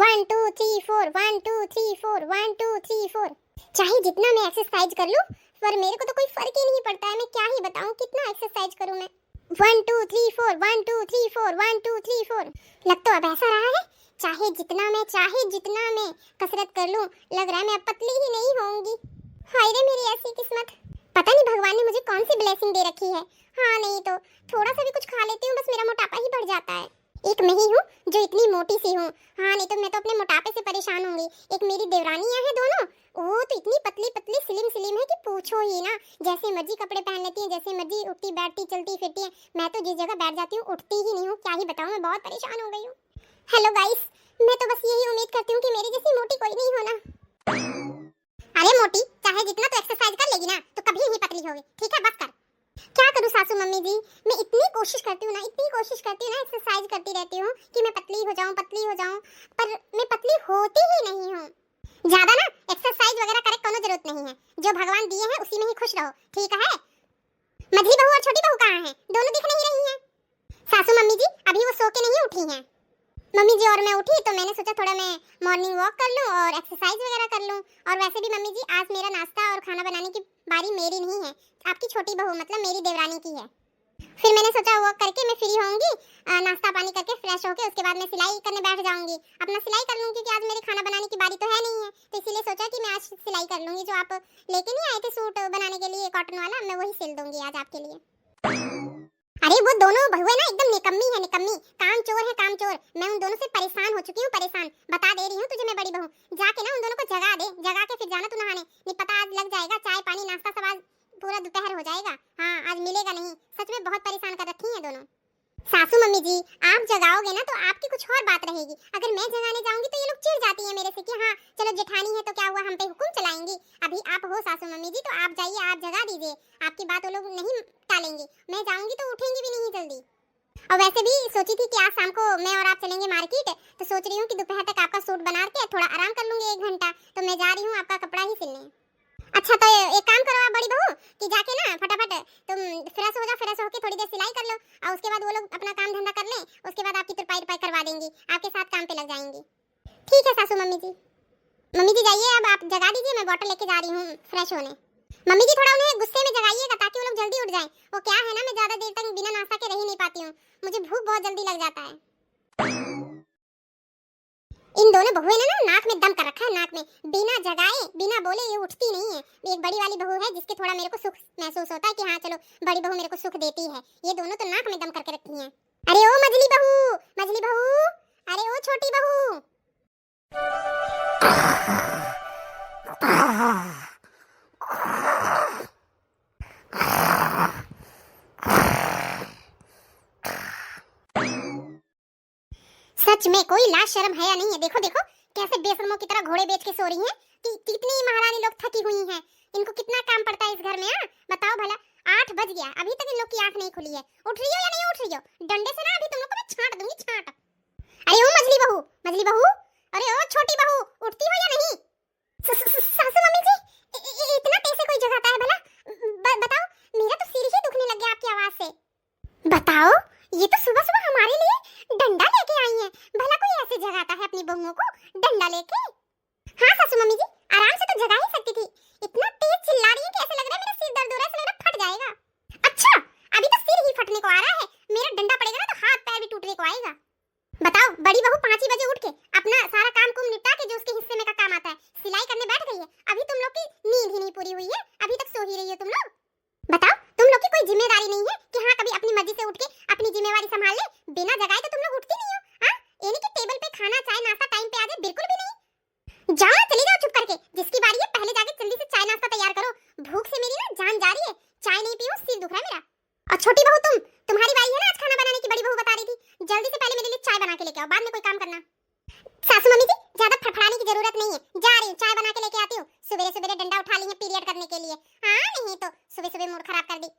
1 2 3 4 1 2 3 4 1 2 3 4। चाहे जितना मैं एक्सरसाइज कर लूं, पर मेरे को तो कोई फर्क ही नहीं पड़ता है। मैं क्या ही बताऊं कितना एक्सरसाइज करूं मैं। 1 2 3 4 1 2 3 4 1 2 3 4। लग तो अब ऐसा रहा है चाहे जितना मैं कसरत कर लूं, लग रहा है मैं अब पतली ही नहीं होऊंगी। हाय रे मेरी ऐसी किस्मत। पता नहीं भगवान ने मुझे कौन सी ब्लेसिंग दे रखी है। हाँ नहीं तो थोड़ा सा भी कुछ खा लेती हूँ, बस मेरा मोटापा ही बढ़ जाता है। एक मैं ही हूँ जो इतनी मोटी सी हूँ। हाँ नहीं तो मैं तो अपने मोटापे से परेशान होंगी। एक मेरी देवरानियां हैं दोनों, वो तो इतनी पतली पतली स्लिम है कि पूछो ही ना। जैसे मर्जी कपड़े पहन लेती हैं, जैसे मर्जी उठती बैठती चलती फिरती है। मैं तो जिस जगह बैठ जाती हूँ उठती ही नहीं हूँ। क्या ही बताऊँ, मैं बहुत परेशान हो गई हूँ। हेलो गाइस, मैं तो बस यही उम्मीद करती हूँ कि मेरी जैसी मोटी कोई नहीं होना। अरे मोटी, चाहे जितना तो एक्सरसाइज कर लेगी ना तो कभी नहीं पतली होगी, ठीक है? बस कर। क्या करूं सासू मम्मी जी, मैं इतनी कोशिश करती हूँ ना एक्सरसाइज करती रहती हूँ कि मैं पतली हो जाऊं, पर मैं पतली होती ही नहीं हूँ। ज्यादा ना एक्सरसाइज वगैरह करे कोनो जरूरत नहीं है। जो भगवान दिए हैं उसी में ही खुश रहो, ठीक है? मझली बहू और छोटी बहू कहाँ हैं? दोनों दिख नहीं रही हैं। सासू मम्मी जी अभी वो सो के नहीं उठी हैं। मम्मी जी और मैं उठी तो मैंने सोचा थोड़ा मैं मॉर्निंग वॉक कर लूं और एक्सरसाइज वगैरह कर लूं। और वैसे भी मम्मी जी आज मेरा नाश्ता और खाना बनाने की बारी मेरी नहीं है, आपकी छोटी बहू मतलब मेरी देवरानी की है। फिर मैंने सोचा वॉक करके मैं फ्री होऊंगी, नाश्ता पानी करके फ्रेश होके उसके बाद मैं सिलाई करने बैठ जाऊंगी। अपना सिलाई कर लूंगी क्योंकि आज मेरे खाना बनाने की बारी तो है नहीं है, तो इसीलिए सोचा कि मैं आज सिलाई कर लूंगी। जो आप लेके नहीं आए थे सूट बनाने के लिए कॉटन वाला, मैं वही सिल दूंगी आज आपके लिए। अरे वो दोनों बहुएं ना एकदम निकम्मी है, काम चोर। मैं उन दोनों से परेशान हो चुकी हूँ, परेशान। बता दे रही हूँ तुझे मैं बड़ी बहू, जाके ना उन दोनों को जगा के फिर जाना तू नहाने। नहीं पता आज लग जाएगा चाय पानी नाश्ता सब आज पूरा दोपहर हो जाएगा। हाँ आज मिलेगा नहीं, सच में बहुत परेशान कर रखी हैं दोनों। सासू मम्मी जी आप जगाओगे ना तो आपकी कुछ और बात रहेगी। अगर मैं जगाने जाऊंगी तो ये लोग चिढ़ जाती हैं मेरे से कि हाँ चलो जेठानी है तो क्या हुआ, हम पे हुक्म चलाएंगी। अभी आप हो सासू मम्मी जी तो आप जाइए, आप जगा दीजिए, आपकी बात वो लोग नहीं टालेंगे। मैं जाऊंगी तो उठेंगी भी नहीं जल्दी। और वैसे भी सोची थी कि आज शाम को मैं और आप चलेंगे मार्केट, तो सोच रही हूँ कि दोपहर तक आपका सूट बना के थोड़ा आराम कर लूंगी 1 घंटा। तो मैं जा रही हूँ आपका कपड़ा ही सिलने। अच्छा तो एक काम करो आप बड़ी बहू कि जाके ना फटाफट तुम फ्रेश हो जाओ, फ्रेश होके थोड़ी देर सिलाई कर लो और उसके बाद वो लोग अपना काम धंधा कर लें, उसके बाद आपकी तुरपाई करवा देंगी, आपके साथ काम पे लग जाएंगी। ठीक है सासू मम्मी जी। मम्मी जी जाइए अब आप जगा दीजिए, मैं बॉटल लेके जा रही हूँ फ्रेश होने। मम्मी जी थोड़ा उन्हें गुस्से में जगाइएगा ताकि वो लोग जल्दी उठ जाएं। वो क्या है ना मैं ज्यादा देर तक बिना नाश्ता के रह ही नहीं पाती हूँ, मुझे भूख बहुत जल्दी लग जाता है। इन दोनों बहुएं ने ना नाक में दम कर रखा है, नाक में बिना जगाए बिना बोले ये उठती नहीं है। एक बड़ी वाली बहू है जिसके थोड़ा मेरे को सुख महसूस होता है कि हाँ चलो बड़ी बहू मेरे को सुख देती है। ये दोनों तो नाक में दम करके रखी हैं। अरे ओ मझली बहू, अरे ओ छोटी बहू। सच में कोई लाज शर्म है या नहीं है? देखो देखो कैसे बेशर्मों की तरह घोड़े बेच के सो रही हैं कि कितनी महारानी लोग थकी हुई हैं। इनको कितना काम पड़ता है इस घर में। बताओ भला 8 बज गया अभी तक इन लोग की आंख नहीं खुली है। उठ रही हो या नहीं उठ रही हो? डंडे से ना अभी तुम लोग को मैं छांट दूंगी, छांट। अरे ओ मझली बहू, अरे ओ छोटी बहू, उठती हो या नहीं? सासू मम्मी जी इतना कैसे कोई जगाता है भला? बताओ, मेरा तो सिर ही दुखने लग गया आपकी आवाज से। बताओ, ये तो सुबह सुबह हमारे लिए डंडा लेके आई हैं। भला कोई ऐसे जगाता है अपनी बहुओं को डंडा लेके? हाँ सासू मम्मी जी आराम से तो जगा ही सकती थी। इतना तेज चिल्ला रही है कि ऐसा लग रहा है मेरा सिर दर्द हो रहा है, ऐसा लग रहा है फट जाएगा। अच्छा अभी तो सिर ही फटने को आ रहा है, मेरा डंडा पड़ेगा ना तो हाथ पैर भी टूटने को आएगा। बताओ बड़ी बहू 5 ही बजे उठ के अपना सारा काम कुम निपटा के जो उसके हिस्से में का काम आता है सिलाई करने बैठ गई है। अभी तुम लोग की नींद ही नहीं पूरी हुई है, अभी तक सो ही रही हो तुम लोग। बताओ तुम लोग की कोई जिम्मेदारी नहीं है कि हाँ कभी अपनी मर्जी से उठ के अपनी जिम्मेवारी संभाल ले? बिना जगाए तो तुम लोग उठती नहीं हो। हाँ ये नहीं कि टेबल पे खाना चाय नाश्ता टाइम पे आ जाए, बिल्कुल भी नहीं। जाओ ना, चली जाओ चुप करके, जिसकी बारी है पहले जाके जल्दी से चाय नाश्ता तैयार करो। भूख से मेरी ना जान जा रही है, चाय नहीं पीऊं सिर दुख रहा है मेरा। और छोटी बहू तुम्हारी बारी है ना आज खाना बनाने की, बड़ी बहू बता रही थी। जल्दी से पहले मेरे लिए चाय बना के लेके आओ, बाद में कोई काम करना। सासू मम्मी जी ज्यादा फड़फड़ाने की जरूरत नहीं है, जा रही हूँ चाय बना के लेके आती हूँ। सवेरे डंडा उठा ली है पीरियड करने के लिए। हाँ नहीं तो सुबह मूड खराब कर दी।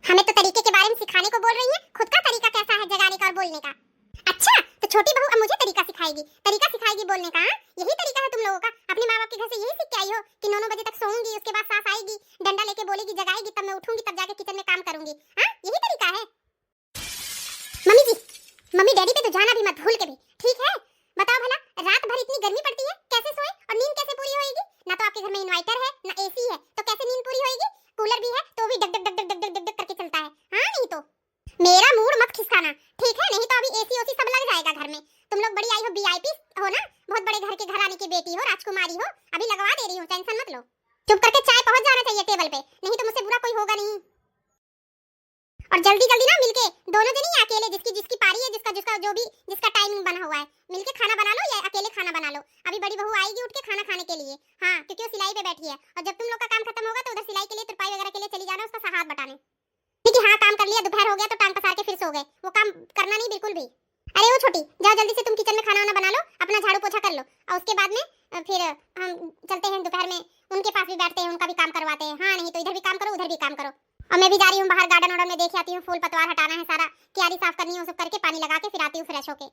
हमें तो तरीके के बारे में सिखाने को बोल रही है, खुद का तरीका कैसा है जगाने का और बोलने का? अच्छा तो छोटी बहू अब मुझे तरीका सिखाएगी बोलने का। यही तरीका है तुम लोगों का? अपने माँ बाप के घर से यही सीख के आई हो कि 9 बजे तक सोऊंगी, उसके बाद सास आएगी डंडा लेके बोलेगी जगाएगी, तब मैं उठूंगी, तब जाके किचन में काम करूंगी। हाँ यही तरीका है? मम्मी जी मम्मी डैडी पे तो जाना भी मत भूल के भी, ठीक है? बताओ भला, रात भर इतनी गर्मी पड़ती है, कैसे सोए और नींद कैसे पूरी होएगी? ना तो आपके घर में इन्वर्टर है ना एसी है, तो कैसे नींद पूरी होएगी? कूलर भी है तो भी डग डग डग डग डग डग डग करके चलता है। हाँ नहीं तो मेरा मूड मत खिसकाना, ठीक है? नहीं तो अभी एसी ओसी सब लग जाएगा घर में। तुम लोग बड़ी आई हो, वीआईपी हो ना, बहुत बड़े घर के घराने की बेटी हो, राजकुमारी हो, अभी लगवा दे रही हूँ, टेंशन मत लो। चुप करके चाय पहुंच जाना चाहिए टेबल पे, नहीं तो मुझसे बुरा कोई होगा नहीं। और जल्दी जल्दी ना मिलके दोनों जनी अकेले, जिसकी जिसकी पारी है, जिसका जिसका जो भी जिसका टाइमिंग बना हुआ है, मिलके खाना बना लो या अकेले खाना बना लो। अभी बड़ी बहू आएगी उठ के खाना खाने के लिए, हाँ, क्योंकि वो सिलाई पे बैठी है। और जब तुम लोग का काम खत्म होगा तो उधर सिलाई के लिए, तुरपाई वगैरह के लिए चली जाना, उसका हाथ बटाने। ठीक है, हाँ, काम कर लिया, दोपहर हो गया तो टांग पसार के फिर सो गए, वो काम करना नहीं बिल्कुल भी। अरे वो छोटी, जाओ जल्दी से तुम किचन में खाना वाना बना लो, अपना झाड़ू पोछा कर लो, और उसके बाद में फिर हम चलते हैं दोपहर में, उनके पास भी बैठते हैं, उनका भी काम करवाते हैं। हाँ नहीं तो इधर भी काम करो उधर भी काम करो। और मैं भी जा रही हूँ बाहर, गार्डन वार्डन में देख आती हूँ, फूल पतवार हटाना है, सारा क्यारी साफ करनी है, वो सब करके पानी लगा के फिर आती हूँ फ्रेश होके।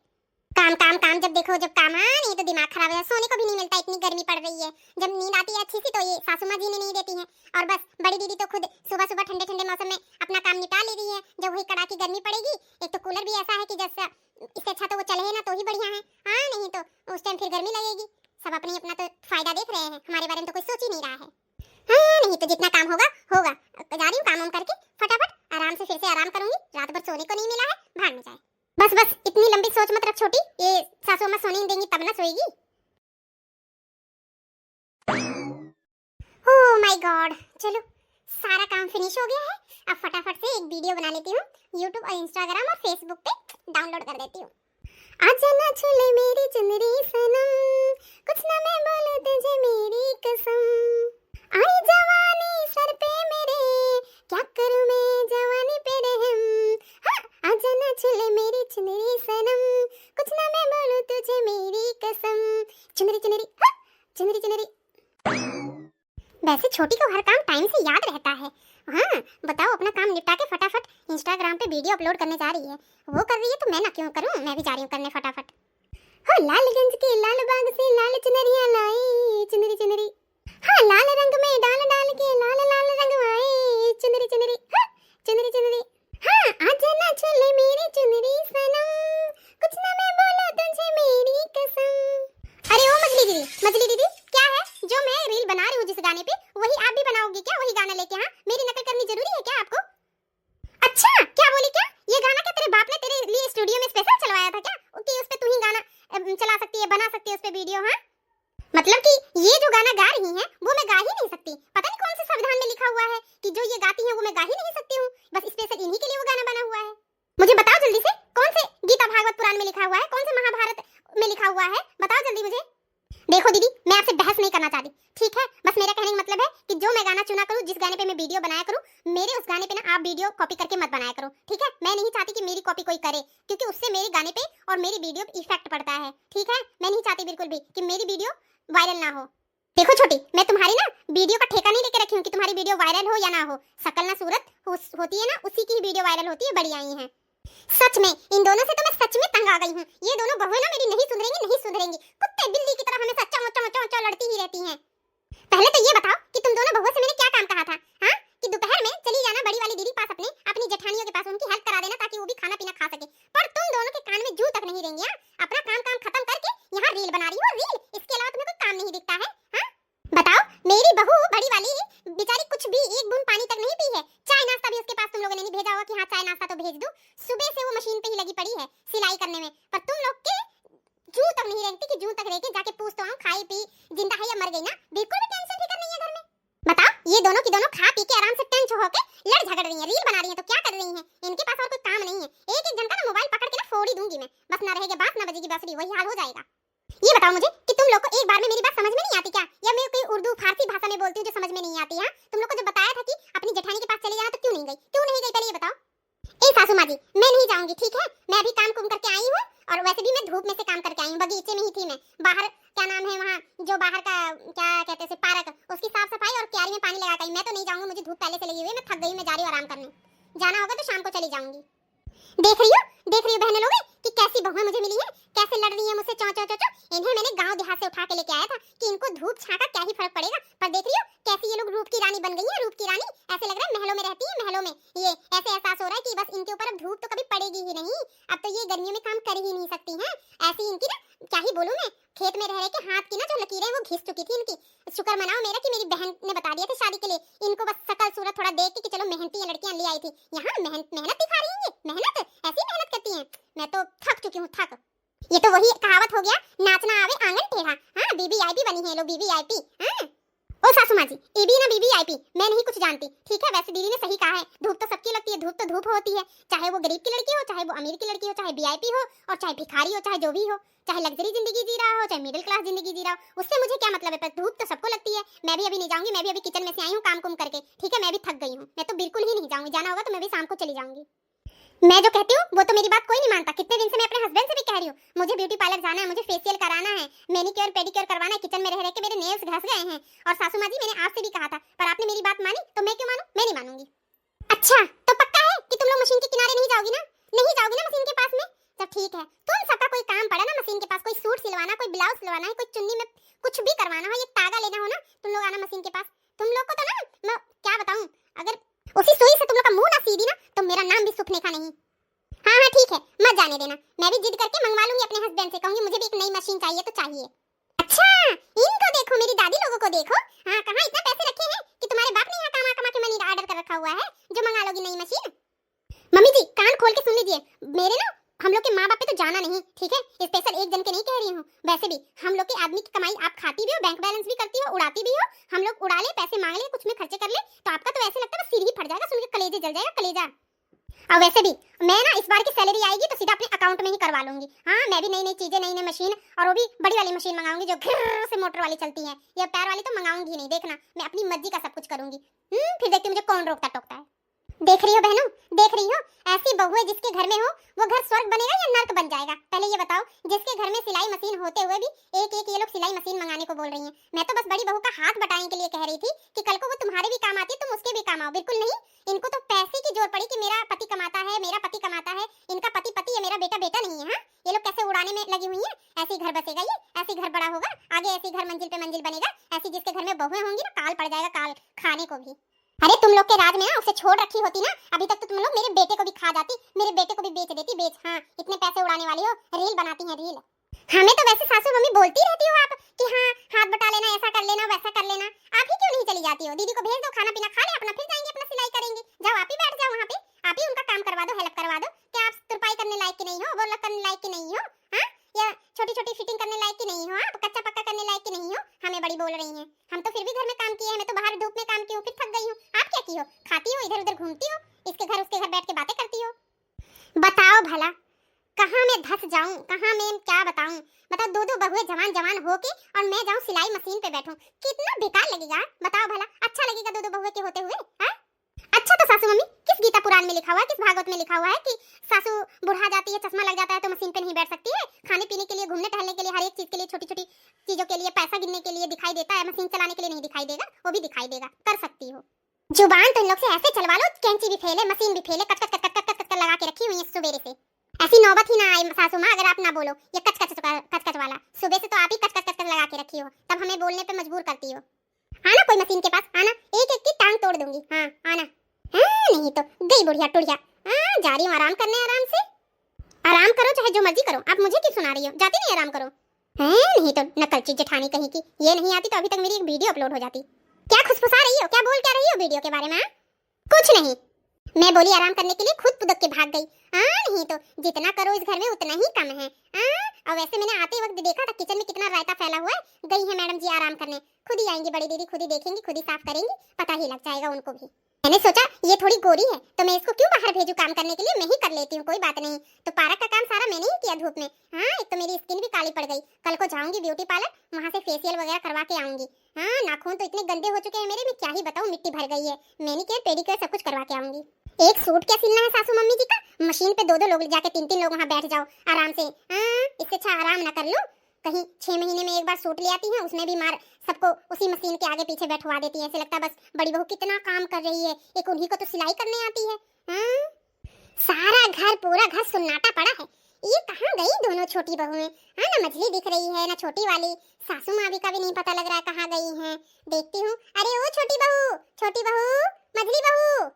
काम काम काम, जब देखो जब काम। हाँ नहीं तो दिमाग खराब है, सोने को भी नहीं मिलता, इतनी गर्मी पड़ रही है। जब नींद आती है अच्छी सी तो ये सासू माँ जी ने नहीं देती है, और बस बड़ी दीदी तो खुद सुबह सुबह ठंडे ठंडे मौसम में अपना काम निपटा ले रही है। जब वही कड़ाकी गर्मी पड़ेगी, एक तो कूलर भी ऐसा है कि जैसे इससे अच्छा तो वो चले ना तो ही बढ़िया है। हाँ नहीं तो उस टाइम फिर गर्मी लगेगी। सब अपनी अपना तो फायदा देख रहे हैं, हमारे बारे में तो कोई सोच ही नहीं रहा है। हाँ नहीं तो जितना काम होगा होगा, जा रही हूँ काम करके फटाफट आराम से, फिर से आराम करूंगी, रात भर सोने को नहीं मिला है, भाग में जाए। बस बस इतनी लंबी सोच मत रख छोटी, ये सासू माँ सोने नहीं देंगी तब ना सोएगी। ओह माय गॉड, चलो सारा काम फिनिश हो गया है। अब फटाफट से एक वीडियो बना लेती हूँ, यूट्यूब और इंस्टाग्राम और फेसबुक पे डाउनलोड कर देती हूँ। आजा ना छूले मेरी चुनरी सनम, कुछ ना मैं बोलूं तुझे मेरी कसम, आई जवानी सर पे मेरे, क्या करूं मैं जवानी पे रहम। हाँ, आजा ना छूले मेरी चुनरी सनम, कुछ ना मैं बोलूं तुझे मेरी कसम, चुनरी चुनरी, हाँ, चुनरी चुनरी। वैसे छोटी को हर काम टाइम से याद रहता है। हाँ बताओ, अपना काम निपटा के फटाफट इंस्टाग्राम पे वीडियो अपलोड करने जा रही है, वो कर रही है तो मैं ना क्यों करूं, मैं भी जा रही हूं करने फटाफट। हो लालगंज के लाल बाग से लाल चुनरिया लाई, चुनरी चुनरी, हाँ लाल रंग में डाल डाल के लाल लाल रंगवाए, चुनरी चुनरी, हाँ, चुनरी चुनरी, हाँ, आजा ना छूले मेरी चुनरी सनम, कुछ ना मैं बोलूं तुझे मेरी कसम। अरे ओ मजली दीदी क्या है? जो मैं रील बना रही हूँ जिस गाने पे, वही आप भी बनाओगी क्या? वही गाना लेके? हाँ, मेरी नकल करनी जरूरी है क्या आपको? अच्छा, क्या बोली? क्या ये गाना क्या तेरे बाप ने तेरे लिए स्टूडियो में स्पेशल चलवाया था क्या, कि उस पे तू ही गाना चला सकती है, बना सकती है उस पे वीडियो? हाँ मतलब कि ये जो गाना गा रही हैं वो मैं गा ही नहीं सकती? पता नहीं कौन से संविधान में लिखा हुआ है कि जो ये गाती हैं वो मैं गा ही नहीं सकती हूँ, बस स्पेशल इन्हीं के लिए वो गाना बना हुआ है। मुझे बताओ जल्दी से, कौन से गीता भागवत पुराण में लिखा हुआ है, कौन से महाभारत में लिखा हुआ है, बताओ जल्दी मुझे। देखो दीदी, मैं आपसे बहस नहीं करना चाहती, ठीक है? बस मेरा कहने का मतलब है कि जो मैं गाना चुना करूं, जिस गाने पे मैं वीडियो बनाया करूं, मेरे उस गाने पे ना आप वीडियो कॉपी करके मत बनाया करो, ठीक है? मैं नहीं चाहती कि मेरी कॉपी कोई करे, क्योंकि उससे मेरे गाने पे और मेरी वीडियो पे इफेक्ट पड़ता है, ठीक है? मैं नहीं चाहती बिल्कुल भी कि मेरी वीडियो वायरल ना हो। देखो छोटी, मैं तुम्हारी ना वीडियो का ठेका नहीं लेके रखी हूँ कि तुम्हारी वीडियो वायरल हो या ना हो, शकल ना सूरत होती है ना, उसी की वीडियो वायरल होती है, बड़ी आई है। सच में इन दोनों से तो मैं सच में तंग आ गई हूँ, ये दोनों बहुएं ना मेरी नहीं सुधरेंगी, कुत्ते बिल्ली की तरह हमेशा चौ चौ चौ चौ लड़ती ही रहती हैं। पहले तो ये बताओ कि तुम दोनों बहुओं से मैंने क्या काम कहा था? हाँ, कि दोपहर में चली जाना बड़ी वाली दीदी पास, अपनी जेठानियों के पास, उनकी हेल्प करा देना ताकि वो भी खाना पीना खा सके, पर तुम दोनों के कान में जू तक नहीं रहेंगी। अपना काम खत्म करके यहाँ रील बना रही हो, रील, इसके अलावा तुम्हें कोई काम नहीं दिखता है? हाँ बताओ, मेरी बहू बड़ी वाली बेचारी कुछ भी एक बूंद पानी तक नहीं पी है, चाय नाश्ता भी उसके पास तुम लोगों ने नहीं भेजा होगा कि हाँ चाय नाश्ता तो भेज दूं, सुबह से वो मशीन पे ही लगी पड़ी है सिलाई करने में, पर तुम लोग के जू तक नहीं रहती कि जू तक रह के जाके पूछ तो आऊं खाई पी जिंदा है या मर गई ना, बिल्कुल भी टेंशन फिकर नहीं है घर में। बताओ, ये दोनों की दोनों खा पी के आराम से टेंशन होके लड़ झगड़ रही हैं, रील बना रही हैं, तो क्या कर रही हैं? इनके पास और कोई काम नहीं है, एक एक जन का ना मोबाइल पकड़ के ना फोड़ ही दूंगी मैं, बस ना रहेगी बात ना बजेगी बांसुरी, वही हाल हो जाएगा। ये बताओ मुझे कि तुम लोग को एक बार में मेरी बात समझ में नहीं आती क्या, या मैं कोई उर्दू फारसी भाषा में बोलती हूँ जो समझ में नहीं आती? हाँ, तुम लोग को जब बताया था कि अपनी जेठानी के पास चले जाना तो क्यों नहीं गई पहले ये बताओ। ए सासू माँ जी, मैं नहीं जाऊंगी, ठीक है? मैं अभी काम कुम करके आई हूँ, और वैसे भी मैं धूप में से काम करके आई हूँ, बगीचे में ही थी मैं, बाहर क्या नाम है वहाँ जो बाहर का क्या कहते हैं पार्क, उसकी साफ सफाई और क्यारी में पानी लगा कर, मैं तो नहीं जाऊंगी, मुझे धूप पहले से लगी हुई है, मैं थक गई, मैं जा रही हूँ आराम करने, जाना होगा तो शाम को चली जाऊंगी। देख रही हो बहने लोग कि कैसी बहुएं मुझे मिली है, कैसे लड़ रही है मुझसे चौ चौ चौ चौ। इन्हें मैंने गांव देहात से उठा के लेके आया था कि इनको धूप छां का क्या ही फर्क पड़ेगा, पर देख रही हो कैसी ये लोग रूप की रानी बन गई है, रूप की रानी, ऐसे लग रहा है महलों में रहती है, महलों में। ये ऐसे एहसास हो रहा है कि बस इनके ऊपर अब धूप तो कभी पड़ेगी ही नहीं, अब तो ये गर्मियों में काम कर ही नहीं सकती हैं, ऐसी इनकी ना क्या ही बोलूं में रह रहे के हाथ की ना जो लकीरें वो घिस चुकी थी इनकी। शुक्र मनाओ मेरा कि मेरी बहन ने बता दिया था शादी के लिए। इनको बस शकल सूरत थोड़ा देख के कि चलो मेहनती है लड़कियां ले आई थी, यहाँ मेहनत दिखा रही हैं। ये मेहनत ऐसी मेहनत करती हैं। मैं तो थक चुकी हूँ, थक। ये तो वही कहावत हो गया, नाचना आवे आंगन टेढ़ा। हाँ बीबीआईपी बनी है लोग, बीबीआईपी। हाँ ओ सासू माँ जी, ईबी ना बीबीआईपी, मैं नहीं कुछ जानती, ठीक है। वैसे दीदी ने सही कहा है, धूप तो सबकी लगती है, धूप तो धूप होती है, चाहे वो गरीब की लड़की हो, चाहे वो अमीर की लड़की हो, चाहे वीआईपी हो और चाहे भिखारी हो, चाहे जो भी हो, चाहे लग्जरी जिंदगी जी रहा हो, चाहे मिडिल क्लास जिंदगी जी रहा हो, उससे मुझे क्या मतलब है, पर धूप तो सबको लगती है। मैं भी अभी नहीं जाऊंगी, मैं भी अभी किचन में से आई हूँ काम कुम करके, ठीक है। मैं भी थक गई हूँ, मैं तो बिल्कुल ही नहीं जाऊंगी, जाना होगा तो मैं भी शाम को चली जाऊंगी। मैं जो कहती हूँ वो तो मेरी बात कोई नहीं मानता। कितने दिन से मैं अपने हस्बैंड से भी कह रही हूँ, मुझे ब्यूटी पार्लर जाना है, मुझे फेशियल कराना है, मैनिक्योर पेडिक्योर करवाना है। किचन में रह रह के मेरे नेल्स घस गए हैं। और सासू माँ जी मैंने आपसे भी कहा था, पर आपने मेरी बात मानी, तो मैं क्यों मानूं? मैं नहीं मानूंगी। अच्छा तो पक्का है कि तुम लोग मशीन के किनारे नहीं जाओगी ना? नहीं जाओगी ना मशीन के पास में? तो ठीक है, तुम सबका कोई काम पड़ा ना मशीन के पास, कोई सूट सिलवाना, कोई ब्लाउज सिलवाना है, कोई चुन्नी में कुछ भी करवाना हो, ये तागा लेना हो ना, तुम लोग आना मशीन के पास। तुम लोग को तो ना मैं क्या बताऊं, अगर उसी सुई से तुम लोग का मुंह ना सीधी ना तो मेरा नाम भी सुखने का नहीं। हाँ ठीक है, मत जाने देना। मैं भी जिद करके मंगवा लूंगी अपने हस्बैंड से, कहूंगी मुझे भी एक नई मशीन चाहिए तो चाहिए। अच्छा इनको देखो, मेरी दादी लोगों को देखो। हाँ कहाँ इतना पैसे रखे हैं कि तुम्हारे बाप ने यहाँ कमा कमा के मनी ऑर्डर कर रखा हुआ है जो मंगा लोगी नई मशीन। मम्मी जी कान खोल के सुन लीजिए, मेरे ना हम लोग के माँ बाप पे तो जाना नहीं, ठीक है। स्पेशल एक जन के नहीं कह रही हूँ, वैसे भी हम लोग के आदमी की कमाई आप खाती भी हो, बैंक बैलेंस भी करती हो, उड़ाती भी हो। हम लोग उड़ा ले, पैसे मांग ले, कुछ में खर्चे कर ले तो आपका तो ऐसे लगता है सिर ही फट जाएगा, सुन के कलेजे जल जाएगा, कलेजा। और वैसे भी मैं ना इस बार की सैलरी आएगी तो सीधा अपने अकाउंट में ही करवा लूंगी। हाँ मैं भी नई नई चीजें, नई नई मशीन, और वो भी बड़ी वाली मशीन मंगाऊंगी जो घिर से मोटर वाली चलती है। ये पैर वाली तो मंगाऊंगी ही नहीं, देखना मैं अपनी मर्जी का सब कुछ करूंगी। फिर देखती मुझे कौन रोकता टोकता है। देख रही हो बहनों, देख रही हो, ऐसी बहू है जिसके घर में हो वो घर स्वर्ग बनेगा या नर्क बन जाएगा। पहले ये बताओ, जिसके घर में सिलाई मशीन होते हुए भी एक एक ये लोग सिलाई मशीन मंगाने को बोल रही हैं। मैं तो बस बड़ी बहू का हाथ बटाने के लिए कह रही थी कि कल को वो तुम्हारे भी काम आती है, तुम उसके भी काम आओ। बिल्कुल नहीं, इनको तो पैसे की जोर पड़ी कि मेरा पति कमाता है, मेरा पति कमाता है, इनका पति पति है, मेरा बेटा बेटा नहीं है। हाँ ये लोग कैसे उड़ाने में लगी हुई है। ऐसे घर बसेगा ये, ऐसे घर बड़ा होगा, आगे ऐसे घर मंजिल पे मंजिल बनेगा। ऐसी जिसके घर में बहुएं होंगी ना काल पड़ जाएगा, काल खाने को भी। अरे तुम लोग के राज में ना उसे छोड़ रखी होती ना, अभी तक तो तुम लोग मेरे बेटे को भी खा जाती, मेरे बेटे को भी बेच देती, बेच। हाँ इतने पैसे उड़ाने वाली हो, रील बनाती हैं रील। हमें तो वैसे सासू मम्मी बोलती रहती हो आप कि हाँ हाथ बटा लेना, ऐसा कर लेना, वैसा कर लेना। आप ही क्यों नहीं चली जाती हो? दीदी को भेज दो, खाना पीना खा ले अपना, फिर जाएंगे अपना सिलाई करेंगे। जाओ आप ही बैठ जाओ वहाँ पे, आप ही उनका काम करवा दो, हेल्प करवा दो। क्या आप तुरपाई करने लायक की नहीं हो, वो करने लायक की नहीं हो? हाँ या छोटी छोटी फिटिंग करने लायक की नहीं हो? आप कच्चा पक्का करने लायक की नहीं हो? हमें बड़ी बोल रही हैं। हम तो फिर भी घर में काम किए हैं, मैं तो बाहर धूप में काम की हूँ, फिर थक गई हूँ। आप क्या की हो? खाती हो, इधर उधर घूमती हो, इसके घर उसके घर बैठ के बातें करती हो। बताओ भला कहाँ मैं धस जाऊं, कहाँ मैं क्या बताऊं। बताओ दो दो बहुएं जवान जवान होके और मैं जाऊं सिलाई मशीन पे बैठूं, कितना बेकार लगेगा। बताओ भला अच्छा लगेगा दो दो बहुएं के होते हुए? हाँ अच्छा तो सासू मम्मी किस गीता पुराण में लिखा हुआ है, किस भागवत में लिखा हुआ है कि सासू बुढ़ा जाती है, चश्मा लग जाता है तो मशीन पे नहीं बैठ सकती है? खाने पीने के लिए, घूमने टहलने के लिए, हर एक चीज के लिए, छोटी छोटी चीजों के लिए, पैसा गिनने के लिए दिखाई देता है, मशीन चलाने के लिए नहीं दिखाई देगा? वो भी दिखाई देगा, कर सकती हो। जुबान तो इन लोग से ऐसे चलवा लो, कैंची भी फेले, मशीन भी फेले, कच कच कच कच कच कच लगा के रखी हुई है सुबेरे से। ऐसी नौबत ही ना आए सासू माँ अगर आप ना बोलो। ये कच कच वाला सुबह से तो आप ही कच कच कच लगा के रखी हो, तब हमें बोलने पे मजबूर करती हो। आना कोई मशीन के पास, आना, एक एक की टांग तोड़ दूंगी। हाँ आना। नहीं तो गई बुढ़िया टुड़िया। जा रही हूँ आराम करने, आराम से आराम करो, चाहे जो मर्जी करो। आप मुझे क्यों सुना रही हो? जाती नहीं आराम करो। नहीं तो नकलची जेठानी कहीं की, ये नहीं आती तो अभी तक मेरी एक वीडियो अपलोड हो जाती। क्या खुसफुसा रही हो, क्या बोल क्या रही हो वीडियो के बारे में? कुछ नहीं, मैं बोली आराम करने के लिए, खुद पुदक के भाग गई। नहीं तो जितना करो इस घर में उतना ही कम है। और वैसे मैंने आते वक्त देखा था किचन में कितना रायता फैला हुआ है। गई है मैडम जी आराम करने, खुद ही आएंगी बड़ी दीदी, खुद ही देखेंगी, खुद ही साफ करेंगी, पता ही लग जाएगा उनको भी। मैंने सोचा ये थोड़ी गोरी है तो मैं इसको क्यों बाहर भेजूं काम करने के लिए, मैं ही कर लेती हूँ, कोई बात नहीं। तो पार्क का काम सारा मैंने ही किया धूप में। एक तो मेरी स्किन भी काली पड़ गई। कल को जाऊंगी ब्यूटी पार्लर, वहाँ से फेशियल वगैरह करवा के आऊंगी। नाखून तो इतने गंदे हो चुके हैं मेरे, मैं क्या ही बताऊं, मिट्टी भर गई है। मैनिक्योर पेडिक्योर सब कुछ करवा के आऊंगी। एक सूट क्या सिलना है सासू मम्मी जी का, मशीन पे दो दो लोग जाके तीन तीन लोग वहाँ बैठ जाओ आराम से। इससे अच्छा आराम ना कर लो, कहीं 6 महीने में एक बार सूट ले आती हैं, उसमें भी मार सबको उसी मशीन के आगे पीछे बैठवा देती है। ऐसे लगता है बस बड़ी बहू कितना काम कर रही है, एक उन्हीं को तो सिलाई करने आती है। सारा घर, पूरा घर सुन्नाटा पड़ा है। ये कहाँ गई दोनों छोटी बहुएं? ना मछली दिख रही है ना छोटी वाली, सासू माँ का भी नहीं पता लग रहा है कहाँ गई हैं। देखती हूँ, अरे ओ छोटी बहू, छोटी बहू, मछली बहू,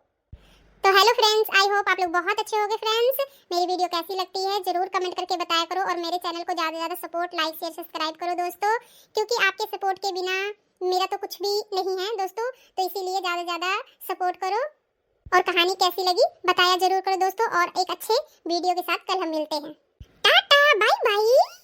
तो हेलो फ्रेंड्स, आई होप आप लोग बहुत अच्छे होंगे। फ्रेंड्स, मेरी वीडियो कैसी लगती है जरूर कमेंट करके बताया करो और मेरे चैनल को ज़्यादा से ज़्यादा सपोर्ट, लाइक, शेयर, सब्सक्राइब करो दोस्तों, क्योंकि आपके सपोर्ट के बिना मेरा तो कुछ भी नहीं है दोस्तों। तो इसीलिए ज़्यादा से ज़्यादा सपोर्ट करो और कहानी कैसी लगी बताया जरूर करो दोस्तों। और एक अच्छे वीडियो के साथ कल हम मिलते हैं। Ta ta, bye bye.